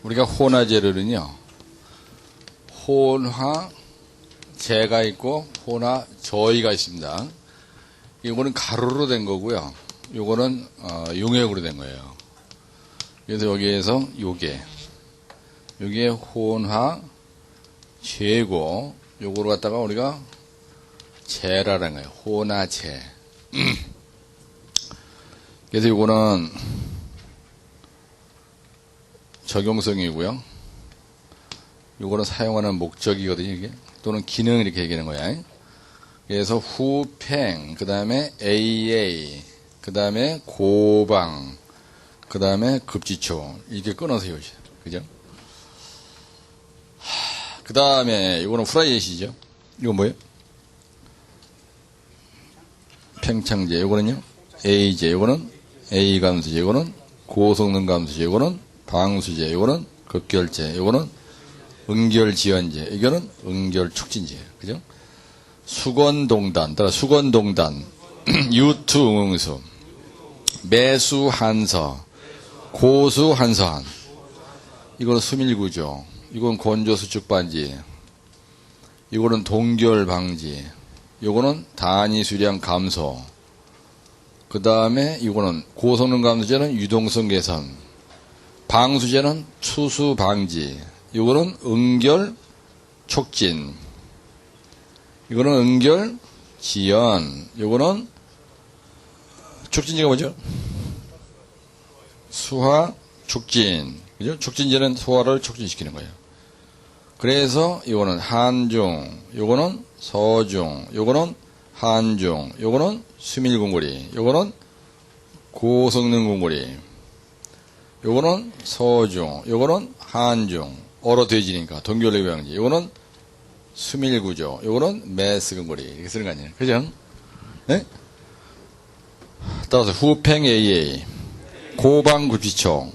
우리가 혼화재료는요, 혼화재가 있고 혼화저희가 있습니다. 이거는 가루로 된 거고요. 요거는 용액으로 된 거예요. 그래서 여기에서 요게 혼화재고, 요거를 갖다가 우리가 재라는 거예요. 혼화재. 그래서 요거는 적용성이고요. 요거는 사용하는 목적이거든요, 이게. 또는 기능 이렇게 얘기하는 거야. 그래서 후팽, 그 다음에 AA, 그 다음에 고방, 그 다음에 급지초. 이렇게 끊어서 해오시죠. 그죠? 그 다음에 이거는 후라이엇이죠. 이건 뭐예요? 팽창제. 이거는요? A제. 이거는 A 감수제. 이거는 고성능 감수제. 이거는 방수제. 이거는 급결제. 이거는 응결지연제. 이거는 응결촉진제. 그죠? 수건동단. 따라 수건동단. 유투응응수. 매수한서. 고수한서한. 이거는 수밀구조. 이건 건조수축반지. 이거는 동결방지. 이거는 단위수량 감소. 그 다음에 이거는 고성능 감수제는 유동성 개선. 방수제는 추수 방지. 이거는 응결 촉진. 이거는 응결 지연. 이거는 촉진제가 뭐죠? 수화 촉진. 그죠? 촉진제는 소화를 촉진시키는 거예요. 그래서 이거는 한중, 요거는 서중, 요거는 한중, 요거는 수밀공고리, 요거는 고성능 공고리, 요거는 서중, 요거는 한중, 얼어 돼지니까 동결레병지, 요거는 수밀구조, 요거는 매스공고리 이렇게 쓰는 거 아니에요. 그죠? 네? 따라서 후팽 AA, 고방구피총,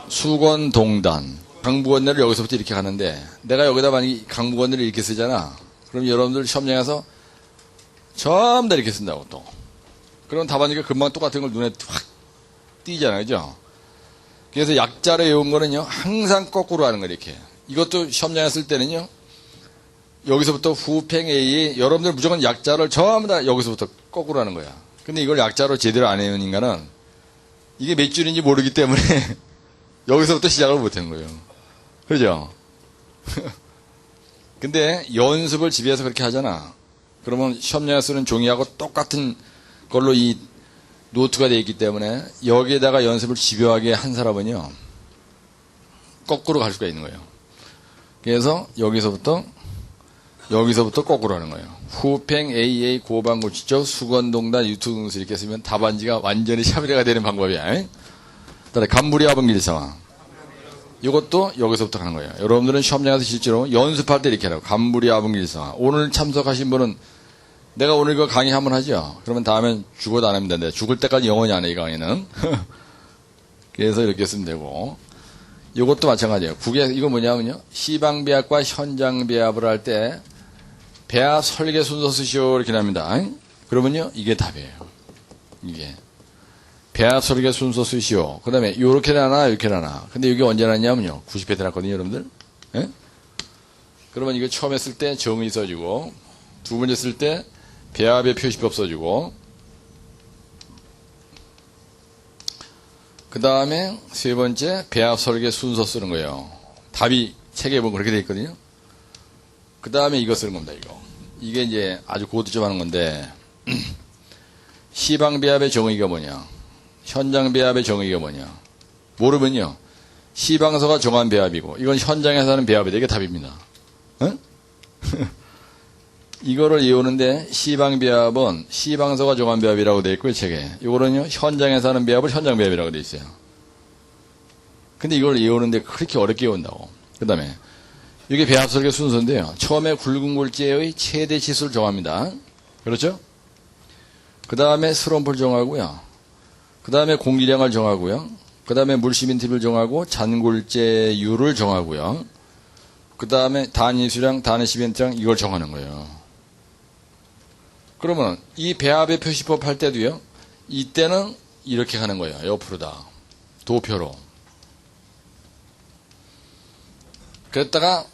수건동단, 강부건네를 여기서부터 이렇게 가는데, 내가 여기다 만약에 강부건네를 이렇게 쓰잖아. 그럼 여러분들 시험장에 가서 전부 다 이렇게 쓴다고 또. 그럼 답안지가 금방 똑같은 걸 눈에 확 띄잖아요. 그죠? 그래서 약자로 외운 거는요, 항상 거꾸로 하는 거예요, 이렇게. 이것도 시험장에 쓸 때는요, 여기서부터 후팽 A에 여러분들 무조건 약자를 전부 다 여기서부터 거꾸로 하는 거야. 근데 이걸 약자로 제대로 안 해온 인간은 이게 몇 줄인지 모르기 때문에 여기서부터 시작을 못 하는 거예요. 그러죠? 근데 연습을 집에서 그렇게 하잖아. 그러면 시험장에 쓰는 종이하고 똑같은 걸로 이 노트가 되어 있기 때문에 여기에다가 연습을 집요하게 한 사람은요, 거꾸로 갈 수가 있는 거예요. 그래서 여기서부터 거꾸로 하는 거예요. 후팽 AA 고방구치쪽 수건동단 유투응수 이렇게 쓰면 답안지가 완전히 샤브레가 되는 방법이야. 따라 간부리아분길상황. 이것도 여기서부터 가는 거예요. 여러분들은 시험장에서 실제로 연습할 때 이렇게 하라고. 간부리아분길상황. 오늘 참석하신 분은 내가 오늘 이거 강의 한번 하죠. 그러면 다음엔 죽어도 안 하면 되는데 죽을 때까지 영원히 안 해, 이 강의는. 그래서 이렇게 쓰면 되고. 이것도 마찬가지예요. 이거 뭐냐면요, 시방배합과 현장배합을 할 때 배합 설계 순서 쓰시오 이렇게 납니다. 그러면요, 이게 답이에요. 이게 배합 설계 순서 쓰시오. 그 다음에 요렇게 나나 이렇게 나나. 근데 이게 언제 나냐면요, 90회 때 났거든요, 여러분들. 예? 그러면 이거 처음에 쓸 때 정의 써주고, 두 번째 쓸 때 배합의 표시법 써주고, 그 다음에 세 번째 배합 설계 순서 쓰는 거예요. 답이 책에 보면 그렇게 돼 있거든요. 그 다음에 이거 쓰는 겁니다, 이거. 이게 이제 아주 고도점 하는 건데, 시방배합의 정의가 뭐냐, 현장배합의 정의가 뭐냐, 모르면요, 시방서가 정한 배합이고, 이건 현장에서 하는 배합이다. 이게 답입니다. 어? 이거를 외우는데, 시방배합은 시방서가 정한 배합이라고 되어 있고요, 책에. 이거는요, 현장에서 하는 배합을 현장배합이라고 되어 있어요. 근데 이걸 외우는데 그렇게 어렵게 외운다고. 그 다음에, 이게 배합 설계 순서인데요. 처음에 굵은 골재의 최대 치수를 정합니다. 그렇죠? 그 다음에 스럼프를 정하고요. 그 다음에 공기량을 정하고요. 그 다음에 물시민팁을 정하고 잔골재율을 정하고요. 그 다음에 단위수량, 단위시멘트량 이걸 정하는 거예요. 그러면 이 배합의 표시법 할 때도요, 이때는 이렇게 하는 거예요. 옆으로 다. 도표로. 그랬다가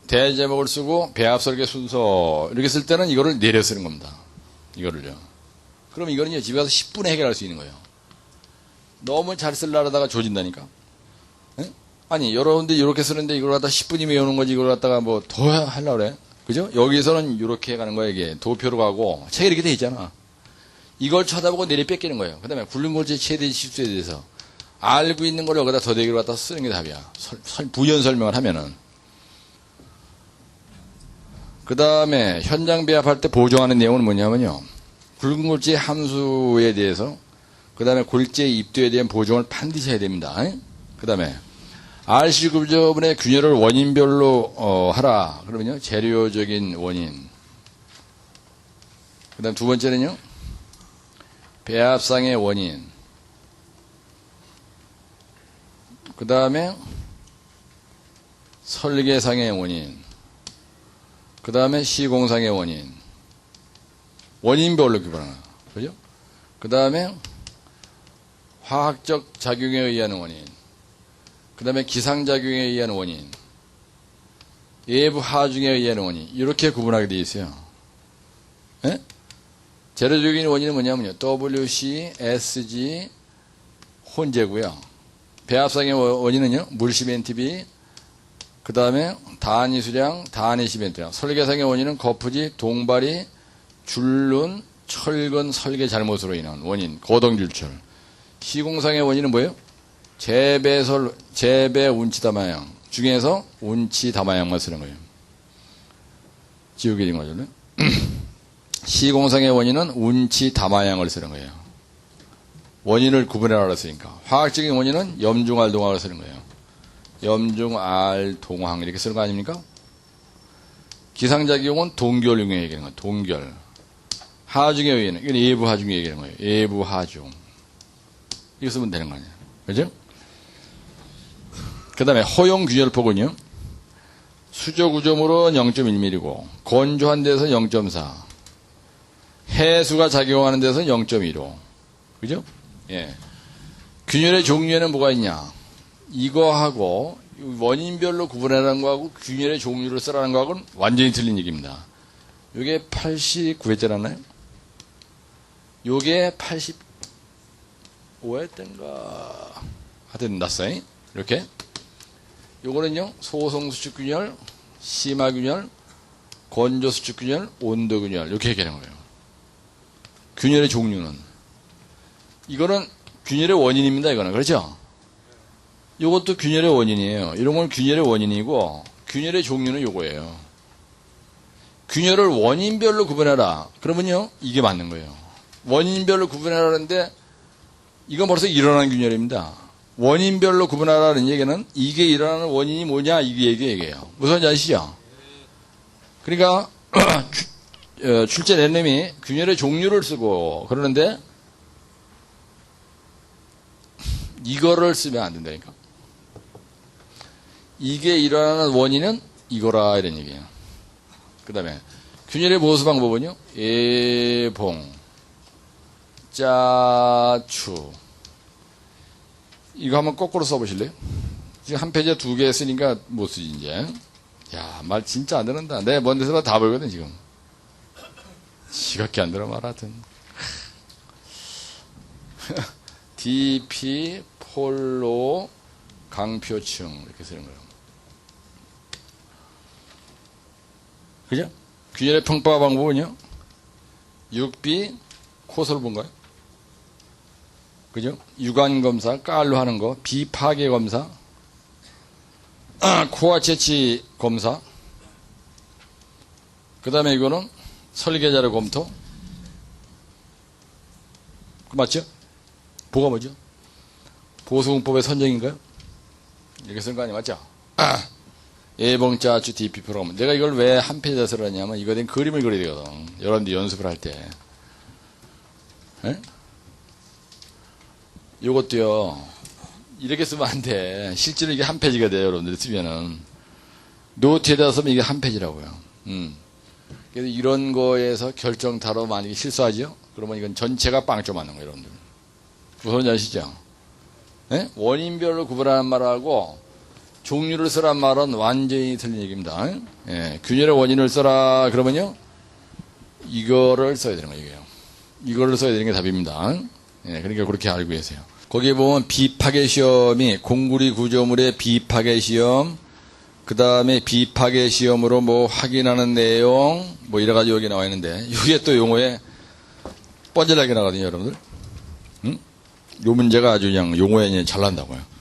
대제목을 쓰고 배합설계 순서 이렇게 쓸 때는 이거를 내려 쓰는 겁니다. 이거를요. 그럼 이거는요, 집에 가서 10분에 해결할 수 있는 거예요. 너무 잘 쓰려다가 조진다니까. 에? 아니, 여러분들 이렇게 쓰는데 이걸 갖다 10분이면 외우는 거지, 이걸 갖다가 뭐 더 하려고 그래. 그죠? 여기서는 이렇게 가는 거야, 이게. 도표로 가고, 책에 이렇게 돼 있잖아. 이걸 쳐다보고 내리 뺏기는 거예요. 그 다음에 굴림골제 최대 실수에 대해서 알고 있는 걸 여기다 더대기로 갖다 쓰는 게 답이야. 부연 설명을 하면은. 그 다음에 현장 배합할 때 보정하는 내용은 뭐냐면요. 굵은 골재 함수에 대해서, 그 다음에 골재 입도에 대한 보정을 반드시 해야 됩니다. 그 다음에 RC 구조분의 균열을 원인별로 하라. 그러면요, 재료적인 원인. 그 다음 두 번째는요, 배합상의 원인. 그 다음에 설계상의 원인. 그 다음에 시공상의 원인. 원인별로 구분하나. 그죠? 그 다음에 화학적 작용에 의한 원인. 그 다음에 기상작용에 의한 원인. 외부 하중에 의한 원인. 이렇게 구분하게 되어 있어요. 예? 재료적인 원인은 뭐냐면요. WC, SG, 혼재고요. 배합상의 원인은요. 물시멘트비, 그 다음에 단위수량, 단위시멘트량. 설계상의 원인은 거푸지, 동발이, 줄눈, 철근, 설계 잘못으로 인한 원인, 고동줄철. 시공상의 원인은 뭐예요? 재배 운치 담화형 중에서 운치 담화형만 쓰는 거예요. 지우개 된 거죠. 시공상의 원인은 운치 담화형을 쓰는 거예요. 원인을 구분해라 그랬으니까. 화학적인 원인은 염중알 동항을 쓰는 거예요. 염중알 동항 이렇게 쓰는 거 아닙니까? 기상작용은 동결용에 얘기하는 거예요. 동결. 하중에 의해는 이건 예부 하중에 얘기하는 거예요. 예부 하중. 이거 쓰면 되는 거 아니에요. 그죠? 그 다음에 허용 균열폭은요. 수조 구조물은 0.1mm고 건조한 데서 0.4. 해수가 작용하는 데서 0.15. 그죠? 예. 균열의 종류에는 뭐가 있냐? 이거하고 원인별로 구분하라는 거하고 균열의 종류를 쓰라는 거하고는 완전히 틀린 얘기입니다. 요게 89회째라나요? 요게 85회때인가? 하여튼 났어요. 이렇게. 요거는요, 소성수축균열, 심화균열, 건조수축균열, 온도균열, 이렇게 얘기하는 거예요. 균열의 종류는. 이거는 균열의 원인입니다, 이거는. 그렇죠? 요것도 균열의 원인이에요. 이런 건 균열의 원인이고, 균열의 종류는 요거예요. 균열을 원인별로 구분해라. 그러면요, 이게 맞는 거예요. 원인별로 구분하라는데, 이건 벌써 일어난 균열입니다. 원인별로 구분하라는 얘기는 이게 일어나는 원인이 뭐냐 이게 얘기예요. 무슨 아시죠? 그러니까 출제 낸님이 균열의 종류를 쓰고 그러는데 이거를 쓰면 안 된다니까. 이게 일어나는 원인은 이거라 이런 얘기예요. 그 다음에 균열의 보수 방법은요. 예봉, 짜추. 이거 한번 거꾸로 써보실래요? 지금 한 페이지에 2개 쓰니까 못 쓰지, 이제. 야, 말 진짜 안 듣는다. 내 먼 데서 다 벌거든, 지금. 지각기 안 들어, 말 하여튼. DP, 폴로, 강표층. 이렇게 쓰는 거예요. 그죠? 균열의 평가 방법은요? 6B, 코스를 본가요? 그죠? 유관 검사, 깔로 하는 거, 비파괴 검사, 코어 채취 검사, 그 다음에 이거는 설계자료 검토. 맞죠? 보가 뭐죠? 보수공법의 선정인가요? 이렇게 쓴 거 아니에요? 맞죠? 예봉짜주 DP 프로그램. 내가 이걸 왜 한 페이지에 쓰라냐면 이거에 대한 그림을 그려야 되거든. 여러분들 연습을 할 때. 에? 요것도요, 이렇게 쓰면 안 돼. 실제로 이게 한 페이지가 돼요, 여러분들 쓰면은. 노트에다 쓰면 이게 한 페이지라고요. 그래서 이런 거에서 결정타로 만약에 실수하죠? 그러면 이건 전체가 빵점 맞는 거예요, 여러분들. 무슨 아시죠? 네? 원인별로 구분하는 말하고 종류를 써란 말은 완전히 틀린 얘기입니다. 예, 균열의 원인을 써라 그러면요 이거를 써야 되는 거예요. 이거를 써야 되는 게 답입니다. 예, 그러니까 그렇게 알고 계세요. 거기에 보면 비파괴 시험이 공구리 구조물의 비파괴 시험, 그 다음에 비파괴 시험으로 뭐 확인하는 내용, 뭐 여러 가지 여기 나와 있는데, 이게 또 용어에 뻔질나게 나거든요, 여러분들. 응? 요 문제가 아주 그냥 용어에 잘 난다고요.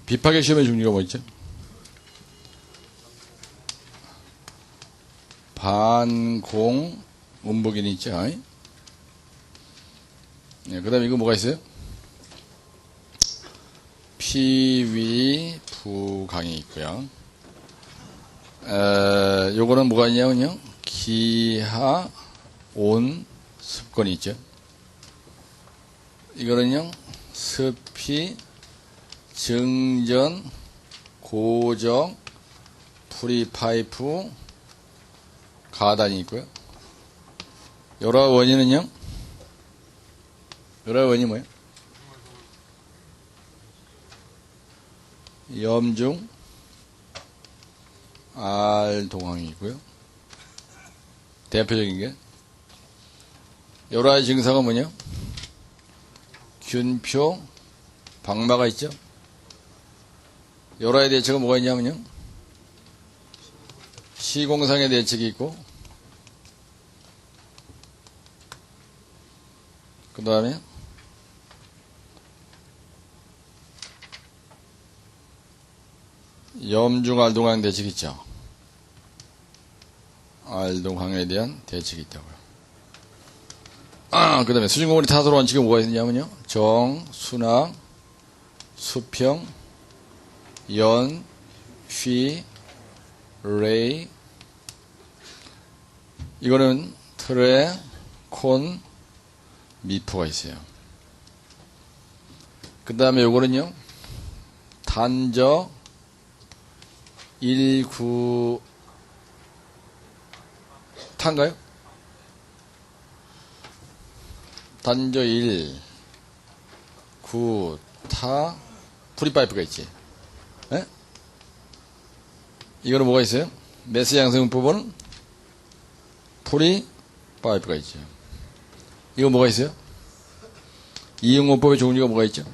비파괴 시험의 종류가 뭐 있죠? 반공, 음복인이 있죠. 네, 그 다음에 이거 뭐가 있어요? 피위, 부강이 있고요. 요거는 뭐가 있냐면요. 기하, 온, 습권이 있죠. 이거는요. 습희, 증전, 고적, 프리파이프, 가단이 있고요. 여러 원인은요. 여러 원인이 뭐예요? 염중, 알동항이 있고요. 대표적인 게 여러 가지 증상은 뭐냐? 균표, 방마가 있죠. 여러 가지 대책은 뭐가 있냐면요. 시공상의 대책이 있고, 그 다음에 염중 알동항 대책이 있죠. 알동항에 대한 대책이 있다고요. 그 다음에 수증공원이 타설 원칙이 뭐가 있냐면요. 정, 순항, 수평, 연, 휘, 레이. 이거는 틀에 콘, 미포가 있어요. 그 다음에 요거는요. 단저, 19, 탄가요? 단저 1, 구, 타, 프리파이프가 있지. 에? 이거는 뭐가 있어요? 매스 양성분법은 프리파이프가 있죠. 이거 뭐가 있어요? 이응원법의 종류가 뭐가 있죠?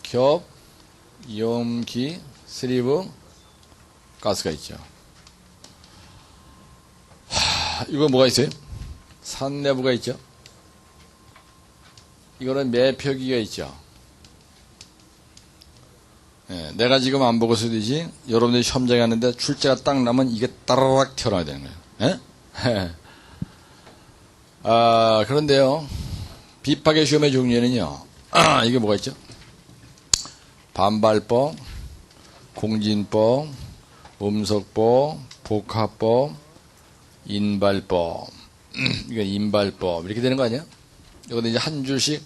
겹, 염기, 슬리브, 가스가 있죠. 이거 뭐가 있어요? 산내부가 있죠. 이거는 매표기가 있죠. 예, 내가 지금 안 보고 쓰듯이 여러분들이 시험장에 왔는데 출제가 딱 나면 이게 따라락 튀어나와야 되는 거예요. 예? 그런데요, 비파괴 시험의 종류에는요, 이게 뭐가 있죠? 반발법, 공진법, 음석법, 복합법, 인발법, 이건 인발법, 이렇게 되는 거 아니야? 이거는 이제 한 줄씩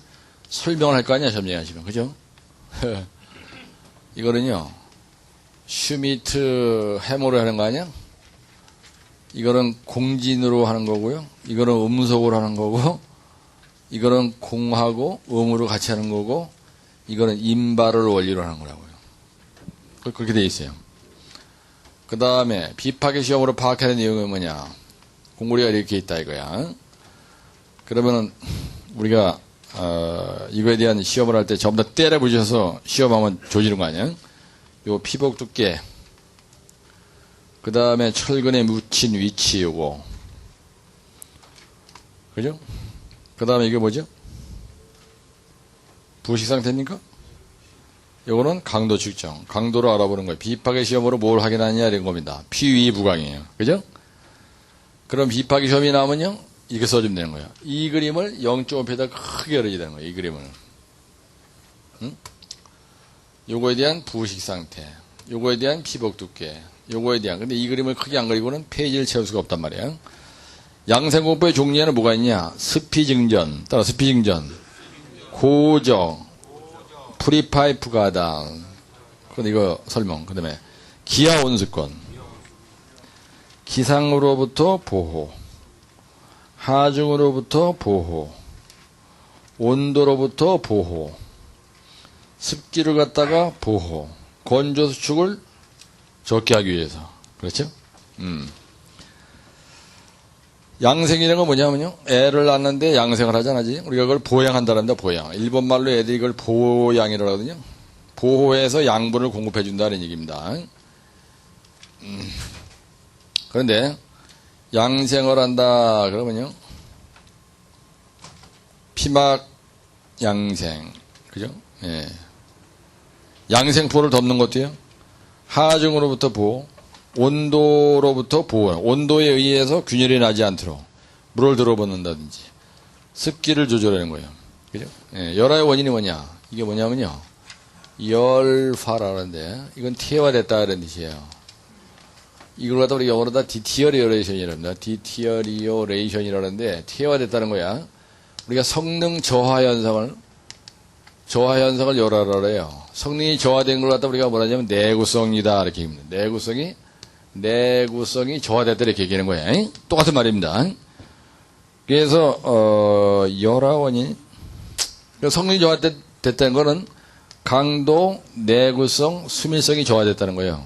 설명을 할 거 아니야, 시험장에 하시면. 그죠? 이거는요, 슈미트 해머로 하는 거 아니야? 이거는 공진으로 하는 거고요. 이거는 음속으로 하는 거고, 이거는 공하고 음으로 같이 하는 거고, 이거는 인발을 원리로 하는 거라고요. 그렇게 돼 있어요. 그 다음에 비파괴 시험으로 파악하는 내용은 뭐냐? 공고리가 이렇게 있다 이거야. 그러면은 우리가 이거에 대한 시험을 할 때 전부 다 때려부셔서 시험하면 조지는 거 아니야? 요 피복 두께, 그 다음에 철근에 묻힌 위치 요거, 그죠? 그 다음에 이게 뭐죠? 부식 상태입니까? 요거는 강도 측정, 강도를 알아보는 거예요. 비파괴 시험으로 뭘 확인하느냐 이런 겁니다. 피위 부강이에요. 그죠? 그럼 비파괴 시험이 나오면요, 이렇게 써주면 되는 거예요. 이 그림을 0.5p에다 크게 열어야 되는 거예요. 이 그림을. 응? 요거에 대한 부식 상태, 요거에 대한 피복 두께, 요거에 대한, 근데 이 그림을 크게 안 그리고는 페이지를 채울 수가 없단 말이에요. 양생공법의 종류에는 뭐가 있냐? 스피증전, 따라 스피증전, 고정, 프리파이프 가당, 그건 이거 설명. 그 다음에 기하 온습권, 기상으로부터 보호, 하중으로부터 보호, 온도로부터 보호, 습기를 갖다가 보호, 건조 수축을 적게 하기 위해서. 그렇죠? 양생이라는 건 뭐냐면요, 애를 낳는데 양생을 하잖아. 우리가 그걸 보양한다는데, 보양. 일본 말로 애들이 그걸 보양이라고 하거든요. 보호해서 양분을 공급해 준다는 얘기입니다. 그런데 양생을 한다 그러면요, 피막 양생, 그죠? 예. 양생포를 덮는 것도요, 하중으로부터 보호, 온도로부터 보호, 온도에 의해서 균열이 나지 않도록 물을 들어붓는다든지 습기를 조절하는 거예요. 그죠? 예, 열화의 원인이 뭐냐? 이게 뭐냐면요, 열화라는데 이건 태화됐다는 뜻이에요. 이걸 갖다 우리 영어로 디티어리오레이션이랍니다. 디티어리오레이션이라는데 태화됐다는 거야. 우리가 성능 저하 현상을 열화라 해요. 성능이 저하된 걸 갖다 우리가 뭐라 하냐면 내구성이다 이렇게 얘기합니다. 내구성이 저하됐다 이렇게 얘기하는 거야. 똑같은 말입니다. 그래서 열화 원인, 성능이 저하됐다는 거는 강도, 내구성, 수밀성이 저하됐다는 거예요.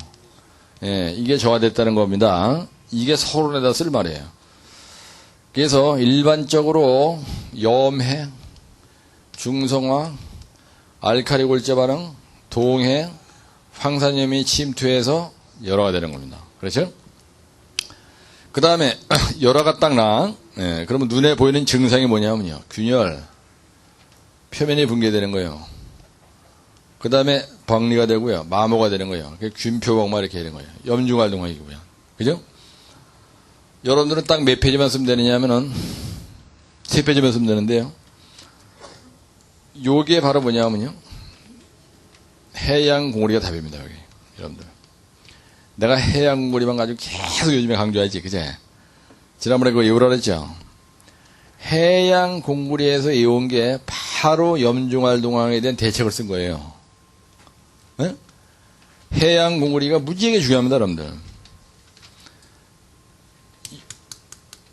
예, 이게 저하됐다는 겁니다. 이게 서론에다 쓸 말이에요. 그래서 일반적으로 염해, 중성화, 알칼리 골재 반응, 동해, 황산염이 침투해서 열화가 되는 겁니다. 그렇죠? 그 다음에 열화가 딱 나. 예, 그러면 눈에 보이는 증상이 뭐냐면요, 균열, 표면이 붕괴되는 거예요. 그 다음에 박리가 되고요, 마모가 되는 거예요. 균표박마 이렇게 되는 거예요. 염중활동화이고요. 그죠? 여러분들은 딱 몇 페이지만 쓰면 되느냐면은 3페이지만 쓰면 되는데요. 요게 바로 뭐냐면요, 해양 공고리가 답입니다. 여기 여러분들, 내가 해양 공고리만 가지고 계속 요즘에 강조하지, 그제? 지난번에 그거 외우라 그랬죠. 해양 공고리에서 외운 게 바로 염중활동화에 대한 대책을 쓴 거예요. 네? 해양 공고리가 무지하게 중요합니다, 여러분들.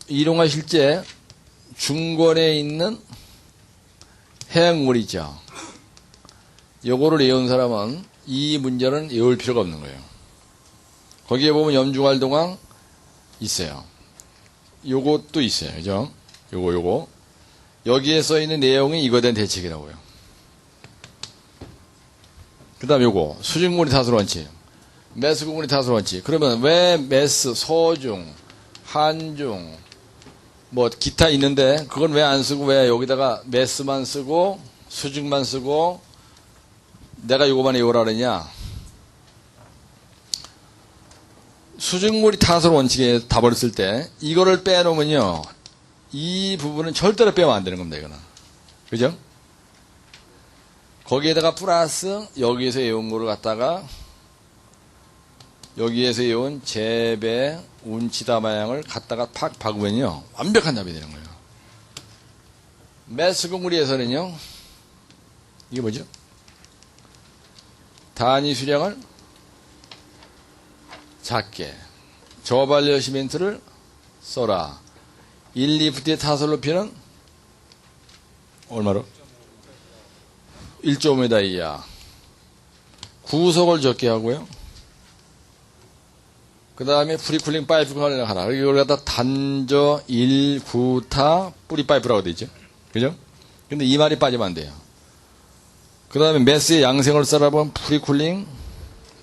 이동화 실제 중권에 있는 해양 공고리 있죠. 요거를 외운 사람은 이 문제는 외울 필요가 없는 거예요. 거기에 보면 염중활동왕 있어요. 요것도 있어요. 그죠? 요거. 여기에 써 있는 내용이 이거에 대한 대책이라고요. 그 다음 요거. 수직무늬 타설 원칙. 매수구무늬 타설 원칙. 그러면 왜 매수, 소중, 한중, 뭐 기타 있는데 그건 왜 안 쓰고 왜 여기다가 매수만 쓰고 수직만 쓰고 내가 요거만 외우라 그러냐. 수직무늬 타설 원칙에 답을 쓸 때 이거를 빼놓으면요. 이 부분은 절대로 빼면 안 되는 겁니다. 이거는. 그죠? 거기에다가 플러스 여기에서 외운 거를 갖다가 여기에서 외운 재배, 운치다마양을 갖다가 팍 박으면요. 완벽한 답이 되는 거예요. 매수구무리에서는요. 이게 뭐죠? 단위 수량을 작게 저반려 시멘트를 써라. 1, 2푸트의 타설 높이는 얼마로? 1.5m 이하. 구속을 적게 하고요. 그 다음에 프리쿨링 파이프를 하나. 이걸 갖다 단저 1구타 뿌리 파이프라고 되죠. 그죠? 근데 이 말이 빠지면 안 돼요. 그 다음에 메스의 양생을 써라보면 프리쿨링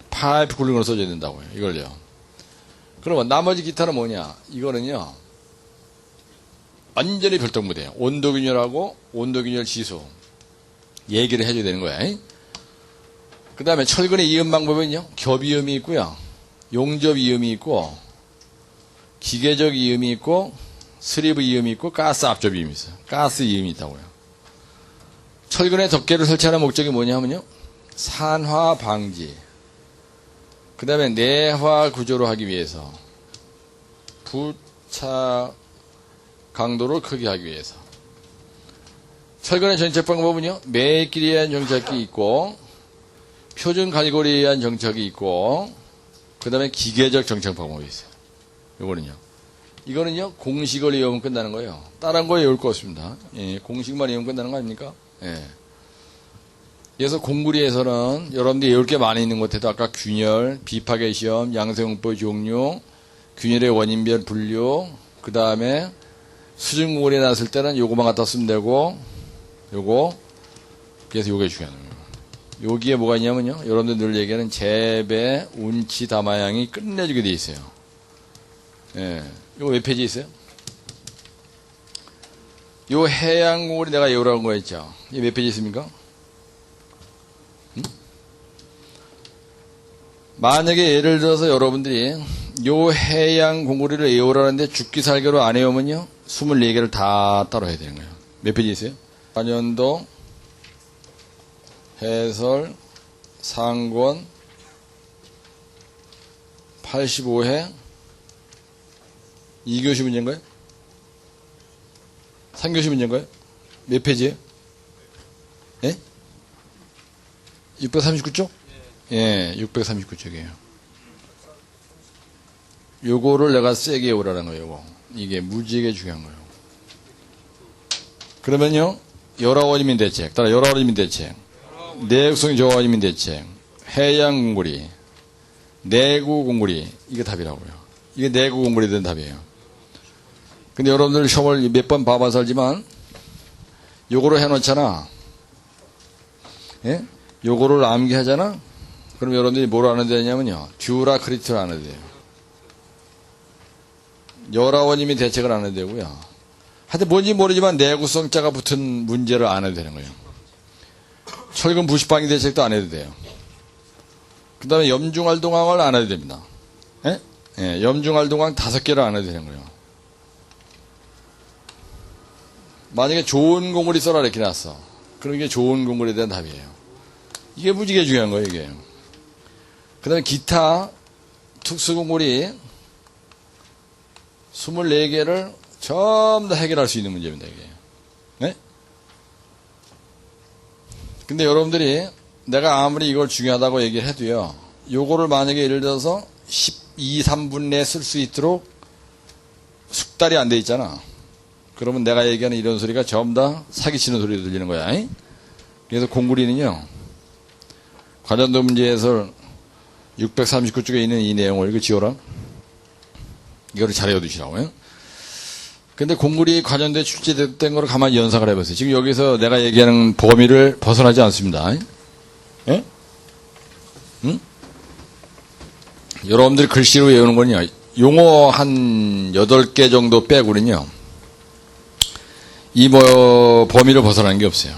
파이프 쿨링으로 써줘야 된다고요. 이걸요. 그러면 나머지 기타는 뭐냐? 이거는요. 완전히 별도무대예요. 온도균열하고 온도균열 지수 얘기를 해줘야 되는 거야. 그 다음에 철근의 이음 방법은요. 겹이음이 있고요. 용접 이음이 있고 기계적 이음이 있고 스리브 이음이 있고 가스 압접 이음이 있어요. 가스 이음이 있다고요. 철근에 덮개를 설치하는 목적이 뭐냐 하면요. 산화 방지. 그 다음에 내화 구조로 하기 위해서 부착 강도를 크게 하기 위해서. 철근의 정착 방법은요. 매끼리에 의한 정착이 있고 표준 갈고리에 의한 정착이 있고 그 다음에 기계적 정착 방법이 있어요. 이거는요. 공식을 외우면 끝나는 거예요. 다른 거 외울 거 없습니다. 예, 공식만 외우면 끝나는 거 아닙니까? 예. 그래서 공구리에서는 여러분들이 외울 게 많이 있는 것 같아도 아까 균열, 비파괴 시험, 양세공법 종류, 균열의 원인별 분류, 그 다음에 수증공구리에 나왔을 때는 요거만 갖다 쓰면 되고, 요거, 그래서 요게 중요한 거예요. 여기에 뭐가 있냐면요. 여러분들 늘 얘기하는 재배, 운치, 다마양이 끝내주게 돼 있어요. 예. 요거 몇 페이지 있어요? 요 해양공구리 내가 외우라고 거 했죠. 이게 몇 페이지 있습니까? 만약에 예를 들어서 여러분들이 요 해양 공구리를 외우라는데 죽기 살기로 안 외우면요 24개를 다 따로 해야 되는 거예요. 몇 페이지 있어요? 4년도 해설 상권 85회 2교시 문제인가요? 3교시 문제인가요? 몇 페이지예요? 예? 639쪽? 예, 639쪽이에요. 요거를 내가 세게 외우라는 거예요, 요거. 이게 무지하게 중요한 거예요. 그러면요, 열화원이민 대책, 따라 열화원이민 대책, 내역성 저하원이민 대책, 해양 공구리, 내구 공구리, 이게 답이라고요. 이게 내구 공구리에 대한 답이에요. 근데 여러분들 시험을 몇 번 봐봐서 알지만, 요거로 해놓잖아. 예? 요거를 암기하잖아? 그럼 여러분들이 뭘 안 해야 되냐면요. 듀라크리트를 안 해야 돼요. 열화원이민 대책을 안 해도 되고요. 하여튼 뭔지 모르지만 내구성자가 붙은 문제를 안 해도 되는 거예요. 철근 부식방위 대책도 안 해도 돼요. 그 다음에 염중활동항을 안 해도 됩니다. 예? 예, 염중활동항 5개를 안 해도 되는 거예요. 만약에 좋은 공구리 써라 이렇게 놨어. 그럼 이게 좋은 공구리에 대한 답이에요. 이게 무지개 중요한 거예요, 이게. 그 다음에 기타 특수공구리 24개를 전부 다 해결할 수 있는 문제입니다, 이게. 네? 근데 여러분들이 내가 아무리 이걸 중요하다고 얘기를 해도요, 요거를 만약에 예를 들어서 12, 3분 내에 쓸 수 있도록 숙달이 안 돼 있잖아. 그러면 내가 얘기하는 이런 소리가 전부 다 사기치는 소리가 들리는 거야. 그래서 공구리는요, 관전도 문제에서 639쪽에 있는 이 내용을 이거 지워라. 이거를 잘 외워두시라고요. 근데 공굴이 관전도에 출제됐던 걸 가만히 연상을 해보세요. 지금 여기서 내가 얘기하는 범위를 벗어나지 않습니다. 예? 응? 여러분들이 글씨로 외우는 거는요, 용어 한 8개 정도 빼고는요, 이 범위를 벗어나는 게 없어요.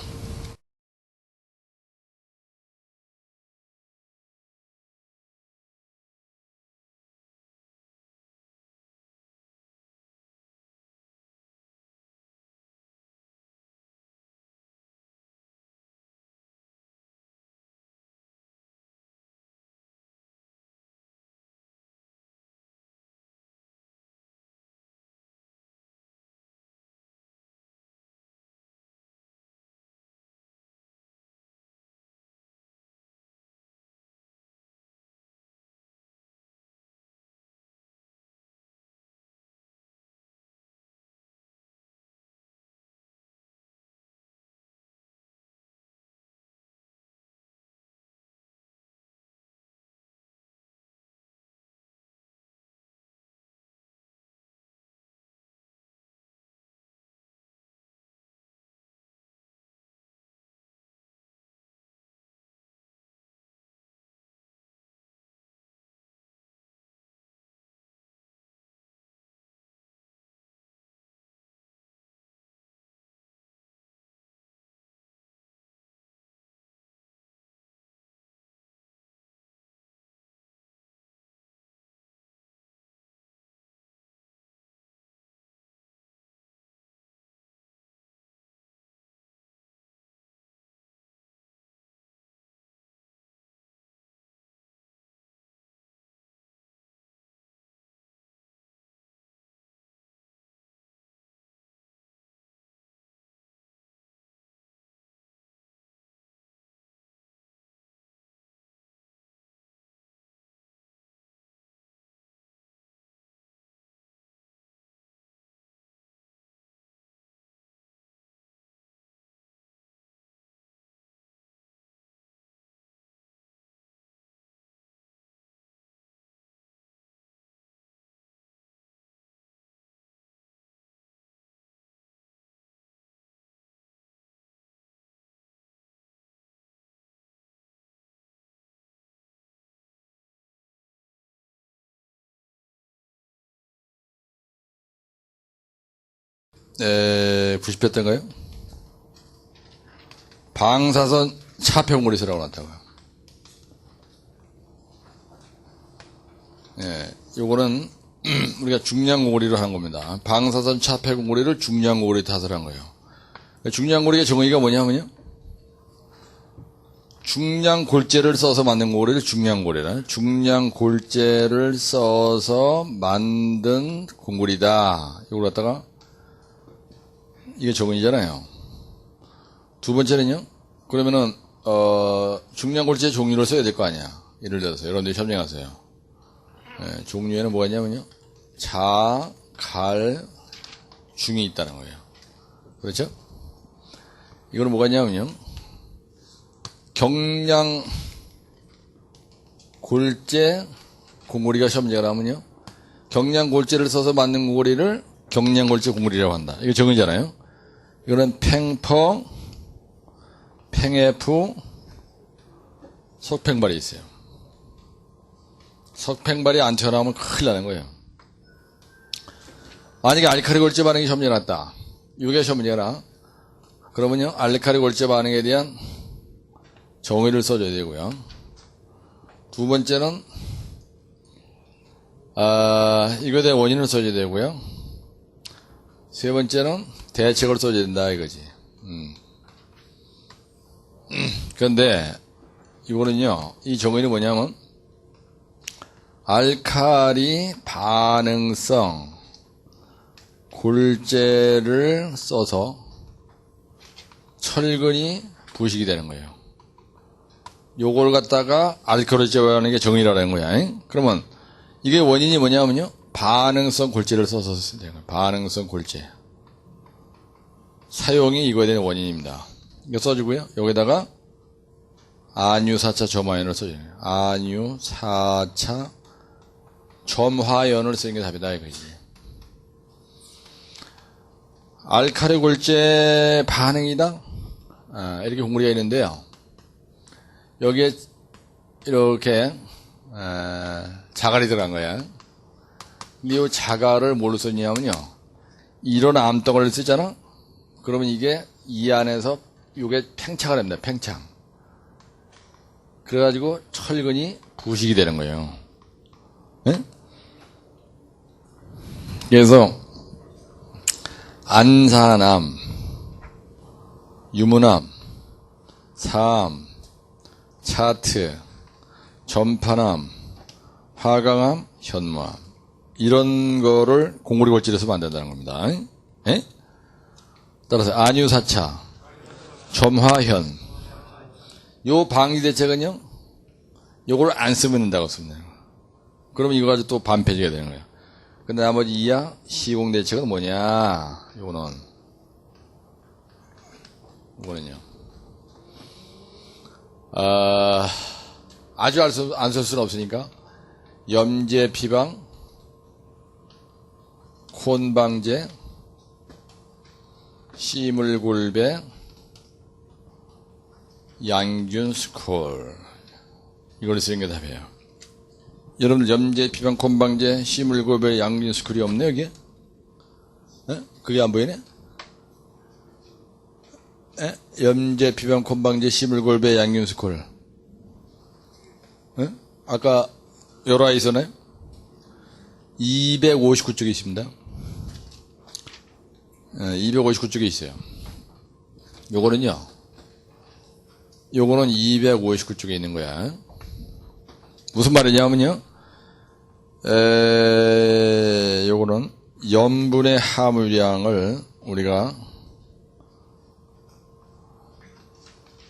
네, 90회 때인가요? 방사선 차폐공고리서라고 나왔다고요. 예, 요거는 우리가 중량공고리로 한 겁니다. 방사선 차폐공고리를 중량공고리 탓을 한 거예요. 중량공고리의 정의가 뭐냐면요, 중량골재를 써서 만든 공고리를 중량공고리라. 중량골재를 써서 만든 공고리다. 이걸 갖다가 이게 정의잖아요. 두 번째는요, 그러면은 중량골재 종류를 써야 될 거 아니야. 예를 들어서 여러분들이 협력하세요. 예, 종류에는 뭐가 있냐면요, 자, 갈, 중이 있다는 거예요. 그렇죠? 이거는 뭐가 있냐면요, 경량 골재 공고리가 시험문제가 나오면요, 경량 골재를 써서 만든 공고리를 경량 골재 공고리라고 한다. 이거 정의잖아요. 이거는 팽퍼, 팽F, 석팽발이 있어요. 석팽발이 안 튀어나오면 큰일 나는 거예요. 만약에 알카리 골재 반응이 시험문제 났다. 이게 시험문제가 나. 그러면요, 알카리 골재 반응에 대한 정의를 써줘야 되고요. 두 번째는, 이거에 대한 원인을 써줘야 되고요. 세 번째는 대책을 써줘야 된다, 이거지. 그런데, 이거는요, 이 정의는 뭐냐면, 알카리 반응성 골재를 써서 철근이 부식이 되는 거예요. 요걸 갖다가 알카리 제어하는 게 정의라는 거야. 그러면 이게 원인이 뭐냐면요, 반응성 골재를 써서 쓰는 거예요. 반응성 골재 사용이 이거에 대한 원인입니다. 이거 써주고요. 여기다가 안유사차 점화연을 써요. 안유사차 점화연을 쓰는 게 답이다 이거지. 알칼리 골제 반응이다. 이렇게 공부가 있는데요. 여기에 이렇게 자갈이 들어간 거야. 근데 이 자갈을 뭘로 썼냐면요. 이런 암덩어리를 쓰잖아. 그러면 이게 이 안에서 이게 팽창을 합니다. 팽창. 그래가지고 철근이 부식이 되는 거예요. 네? 그래서 안산암, 유문암, 사암, 차트, 전파암, 화강암, 현무암 이런 거를 공구리 골질을 쓰면 안 된다는 겁니다. 에? 따라서 안유사차, 점화현 요 방지 대책은요 요걸 안 쓰면 된다고 씁니다. 그러면 이거 가지고 또 반패지가 되는 거예요. 근데 나머지 이하 시공 대책은 뭐냐? 요거는요. 아주 안 쓸 수는 없으니까 염제 피방, 콘방제, 씨물골배, 양균 스콜 이걸 쓰는 게 답이에요. 여러분들 염제 피방, 콘방제, 씨물골배, 양균 스콜이 없네 여기에? 그게 안 보이네? 염제 피방, 콘방제, 씨물골배, 양균 스콜 아까 여러 아이 있었나요? 259쪽에 있습니다. 259쪽에 있어요. 요거는 259쪽에 있는 거야. 무슨 말이냐면요. 요거는 염분의 함유량을 우리가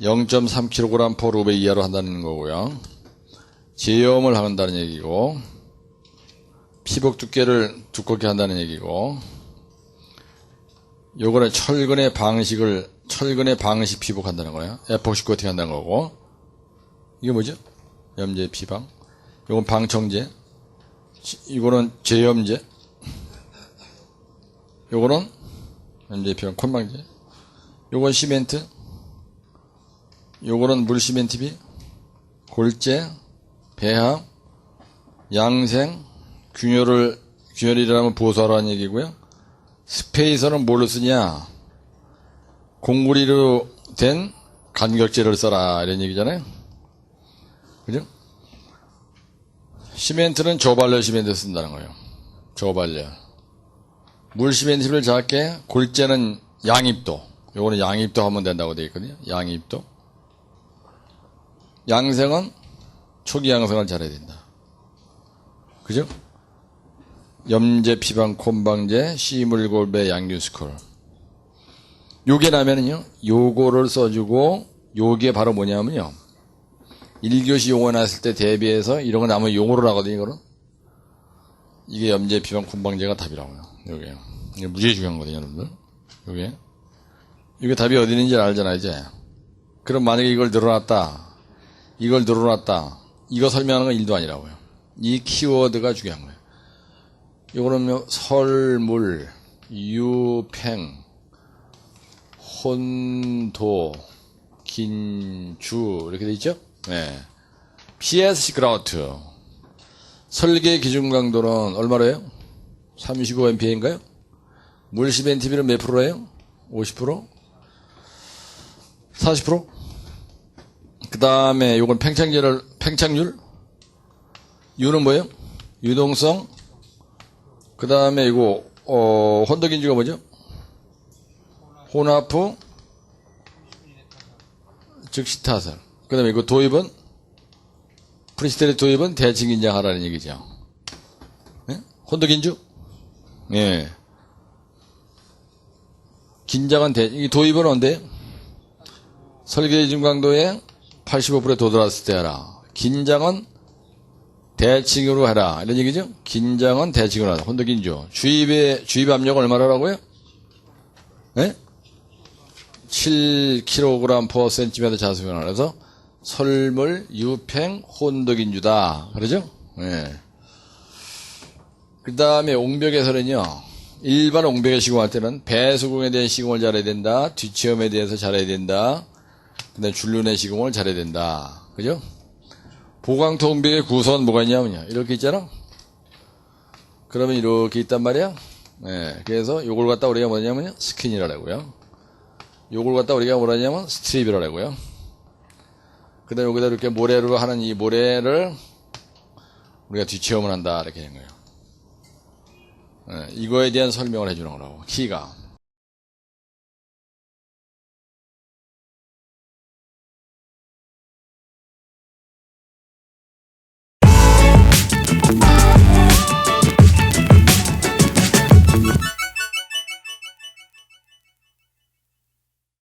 0.3kg/루베 이하로 한다는 거고요. 제염을 한다는 얘기고, 피복 두께를 두껍게 한다는 얘기고, 요거는 철근의 방식 피복한다는 거예요. 에폭시 코팅 한다는 거고, 이게 뭐죠? 염제 피방. 요건 방청제. 이거는 제염제. 요거는 염제 피방 콘방제. 요건 시멘트. 요거는 물시멘트비. 골재. 배합. 양생. 균열이라면 보수하라는 얘기고요. 스페이서는 뭘로 쓰냐? 공구리로 된 간격재를 써라 이런 얘기잖아요. 그죠? 시멘트는 저발열 시멘트 쓴다는 거예요. 저발열. 물시멘트를 작게, 골재는 양입도. 요거는 양입도 하면 된다고 되어 있거든요. 양입도. 양생은 초기 양생을 잘해야 된다. 그죠? 염제, 피방, 콘방제, 씨물골배, 양균스콜. 요게 나면은요, 요거를 써주고, 요게 바로 뭐냐면요, 1교시 용어 나왔을 때 대비해서 이런 거 나면 용어를 하거든요, 이거는. 이게 염제, 피방, 콘방제가 답이라고요. 요게요. 이게 무지하게 중요한 거거든요, 여러분들. 요게. 이게 답이 어디 있는지 알잖아, 이제. 그럼 만약에 이걸 늘어놨다. 이거 설명하는 건 일도 아니라고요. 이 키워드가 중요한 거예요. 요거는 설물, 유팽, 혼도, 긴주 이렇게 돼 있죠? 네. PS 그라우트. 설계 기준 강도는 얼마로요? 35MPA인가요? 물시멘티비는 몇 프로예요? 50%? 40%? 그 다음에 요건 팽창률? 유는 뭐예요? 유동성? 그 다음에 이거, 혼덕인주가 뭐죠? 혼합부, 즉시타설. 그 다음에 이거 도입은, 프리스테리 도입은 대칭 긴장하라는 얘기죠. 네? 혼덕인주? 예. 긴장은 이 도입은 언제? 설계 기준 강도의 85%에 도달했을 때 하라. 긴장은 대칭으로 해라. 이런 얘기죠? 긴장은 대칭으로 하라. 혼덕인주. 주입 압력은 얼마라고요? 네? 7kg/cm 자수변화. 그래서 설물, 유팽, 혼덕인주다. 그러죠? 예. 그 다음에 옹벽에서는요, 일반 옹벽에 시공할 때는 배수공에 대한 시공을 잘해야 된다. 뒷체험에 대해서 잘해야 된다. 그 다음에 줄눈의 시공을 잘해야 된다. 그죠? 보강토 옹벽의 구성은 뭐가 있냐면요. 이렇게 있잖아? 그러면 이렇게 있단 말이야? 예. 그래서 요걸 갖다 우리가 뭐냐면요. 스킨이라고요. 요걸 갖다 우리가 뭐라냐면 스트립이라고요. 그 다음에 여기다 이렇게 모래로 하는 이 모래를 우리가 뒷체험을 한다. 이렇게 된 거예요. 예. 이거에 대한 설명을 해주는 거라고. 키가.